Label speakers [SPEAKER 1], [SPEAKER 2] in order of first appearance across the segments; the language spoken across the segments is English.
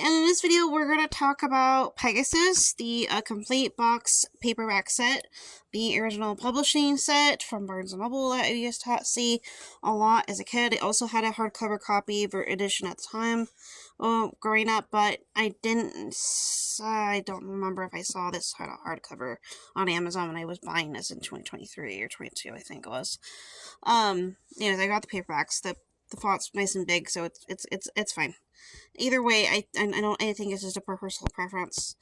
[SPEAKER 1] and in this video we're going to talk about Pegasus, the complete box paperback set, the original publishing set from Barnes & Noble that I used to see a lot as a kid. It also had a hardcover copy edition at the time growing up, but I don't remember if I saw this hardcover on Amazon when I was buying this in 2023 or 22, I think it was. Anyways, I got the paperbacks. The font's nice and big, so it's fine. Either way, I think it's just a personal preference.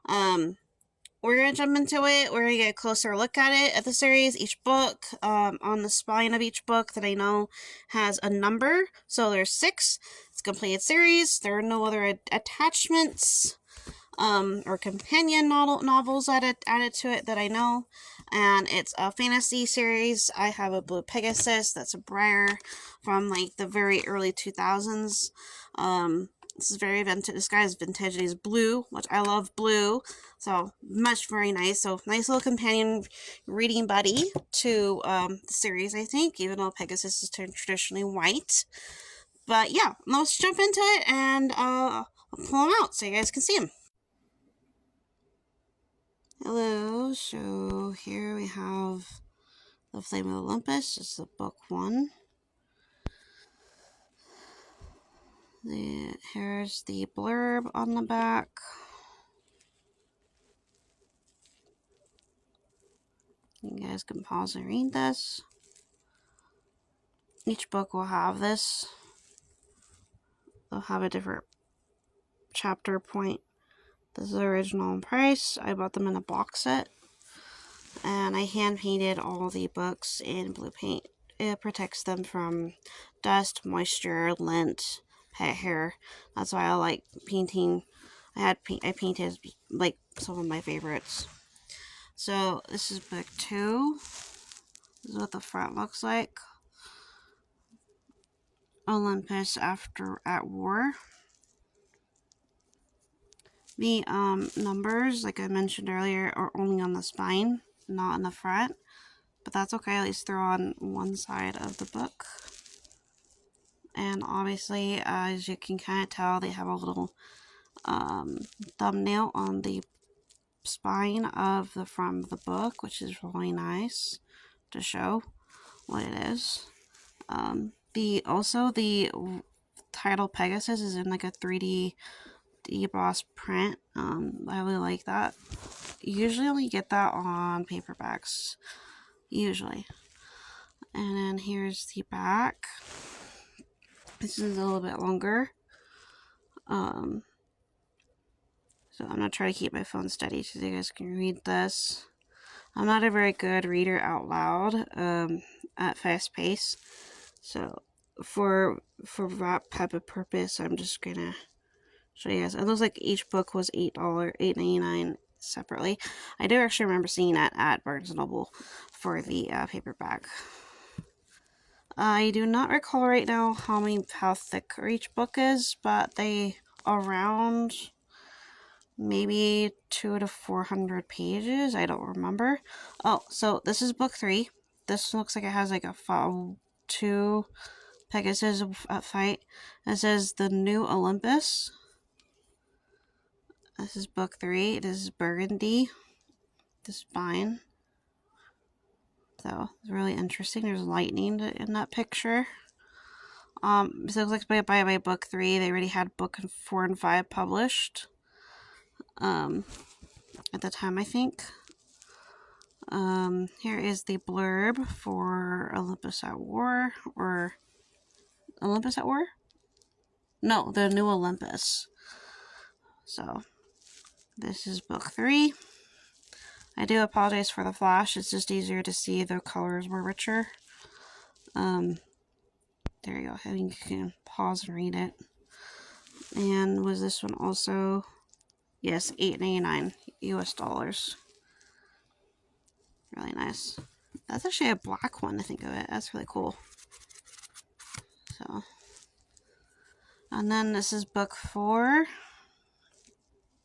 [SPEAKER 1] We're gonna jump into it. We're gonna get a closer look at it, at the series, each book. On the spine of each book that I know has a number. So there's 6. It's a completed series. There are no other attachments or companion novels added to it that I know. And it's a fantasy series. I have a blue Pegasus. That's a Briar from like the very early 2000s. This is very vintage. This guy is vintage. He's blue, which I love blue. So very nice. So nice little companion reading buddy to the series, I think, even though Pegasus is traditionally white. But yeah, let's jump into it and I'll pull them out so you guys can see them. Hello, so here we have The Flame of Olympus. It's the book 1. Here's the blurb on the back. You guys can pause and read this. Each book will have this. They'll have a different chapter point. This is the original price. I bought them in a box set. And I hand painted all the books in blue paint. It protects them from dust, moisture, lint, pet hair. That's why I like painting. I painted like some of my favorites. So this is book 2. This is what the front looks like. Olympus at war. The numbers, like I mentioned earlier, are only on the spine, not on the front. But that's okay, at least they're on one side of the book. And obviously, as you can kind of tell, they have a little thumbnail on the spine of the front of the book, which is really nice to show what it is. The title Pegasus is in like a 3D embossed print. I really like that. Usually only get that on paperbacks. Usually. And then here's the back. This is a little bit longer. So I'm going to try to keep my phone steady so you guys can read this. I'm not a very good reader out loud at fast pace. So for that type of purpose, I'm just going to show you guys. It looks like each book was $8.99 separately. I do actually remember seeing that at Barnes & Noble for the paperback. I do not recall right now how thick each book is, but they around maybe 200 to 400 pages. I don't remember. Oh, so this is book 3. This looks like it has like a 2 Pegasus fight. It says The New Olympus. This is book 3. This is burgundy. The spine. So it's really interesting. There's lightning in that picture. So it looks like by book 3, they already had book 4 and 5 published. At the time, I think. Here is the blurb for Olympus at War, or Olympus at War? No, The New Olympus. So this is book 3. I do apologize for the flash. It's just easier to see. The colors were richer. There you go. You can pause and read it. And was this one also? Yes, $8.99 US dollars. Really nice. That's actually a black one, to think of it. That's really cool. So, and then this is book 4.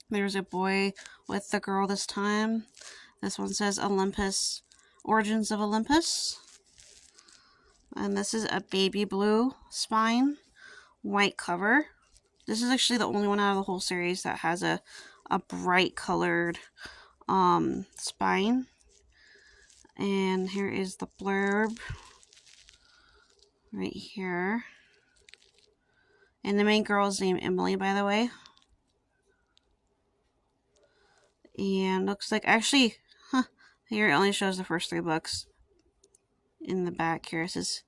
[SPEAKER 1] There's a boy with the girl this time. This one says Olympus, Origins of Olympus. And this is a baby blue spine, white cover. This is actually the only one out of the whole series that has a bright colored spine. And here is the blurb right here. And the main girl is named Emily, by the way. And looks like, actually, here it only shows the first 3 books. In the back here it says,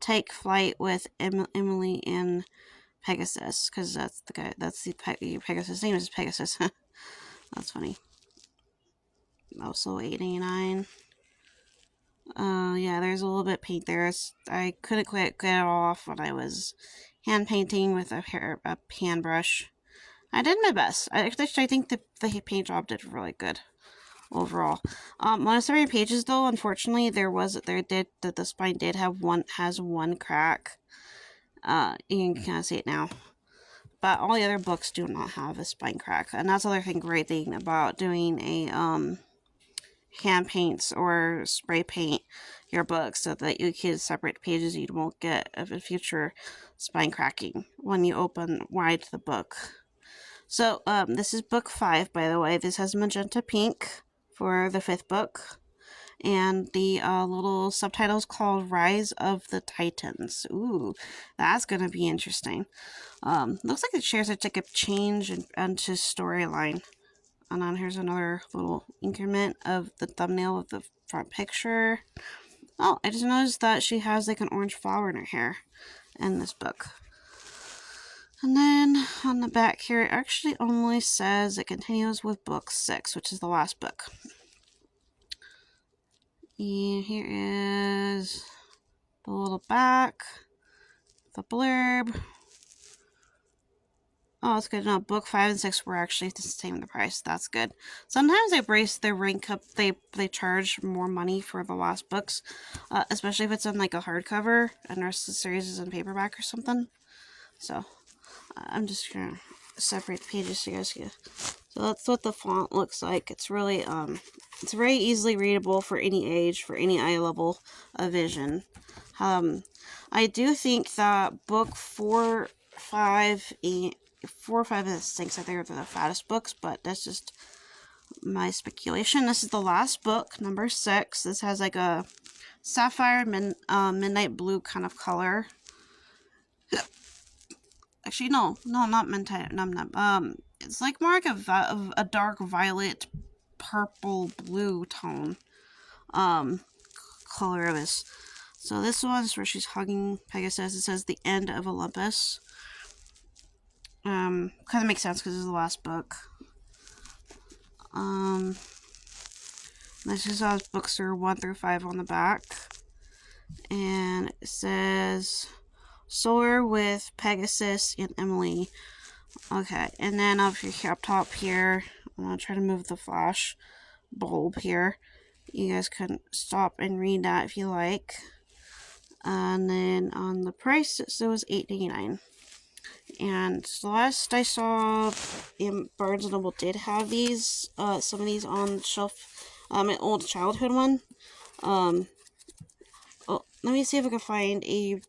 [SPEAKER 1] "Take flight with Emily and Pegasus," because that's the guy. That's the Pegasus name is Pegasus. That's funny. Also $8.99. Yeah, there's a little bit of paint there. I couldn't quite get it off when I was hand painting with a pan brush. I did my best. I think the paint job did really good overall. When I started pages, though, unfortunately, the spine did have one crack. You can kind of see it now. But all the other books do not have a spine crack, and that's the other great thing about doing a hand paints or spray paint your books, so that you can separate pages. You won't get a future spine cracking when you open wide the book. So this is book 5, by the way. This has magenta pink for the 5th book. And the little subtitle is called Rise of the Titans. Ooh, that's going to be interesting. Looks like it shares a ticket change into storyline. And then here's another little increment of the thumbnail of the front picture. Oh, I just noticed that she has like an orange flower in her hair in this book. And then on the back here, it actually only says it continues with book 6, which is the last book. And here is the little back, the blurb. Oh, that's good. No, book 5 and 6 were actually the same the price. That's good. Sometimes they brace their rank up. They charge more money for the last books, especially if it's in like a hardcover and the rest of the series is in paperback or something. So I'm just gonna separate the pages so you guys can. So that's what the font looks like. It's really it's very easily readable for any age, for any eye level of vision. I do think that book 4, 5, and 6, I think, are the fattest books, but that's just my speculation. This is the last book, number 6. This has like a sapphire midnight blue kind of color. Actually, no, not midnight. It's like more like a dark violet, purple, blue tone, color of this. So this one's where she's hugging Pegasus. It says the end of Olympus. Kind of makes sense because this is the last book. This just has books are 1 through 5 on the back, and it says Soar with Pegasus and Emily. Okay, and then up top here, I'm gonna try to move the flash bulb here. You guys can stop and read that if you like. And then on the price, it was $8.99. And the last I saw, Barnes and Noble did have these, some of these on the shelf. An old childhood one. Oh, let me see if I can find a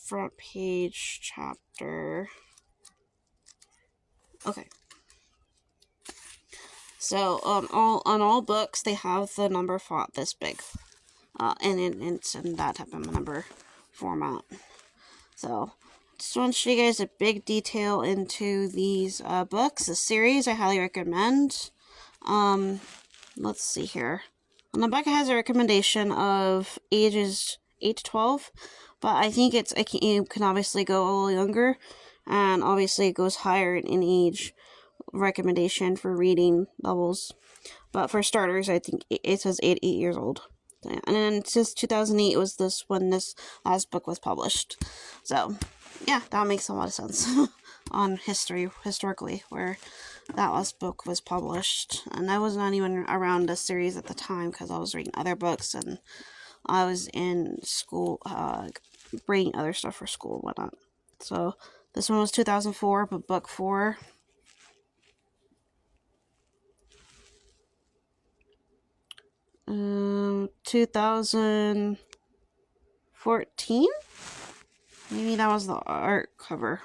[SPEAKER 1] front page chapter. Okay. So on all books, they have the number font this big, and it's in that type of number format. So just want to show you guys a big detail into these books. The series I highly recommend. Let's see here. On the back, it has a recommendation of ages 8 to 12, but I think it can obviously go a little younger, and obviously it goes higher in age recommendation for reading levels. But for starters, I think it says 8 years old. And then since 2008 was when this last book was published. So, yeah, that makes a lot of sense on historically, where that last book was published. And I was not even around the series at the time because I was reading other books and I was in school, reading other stuff for school and whatnot. So, this one was 2004, but book 4... 2014? Maybe that was the art cover.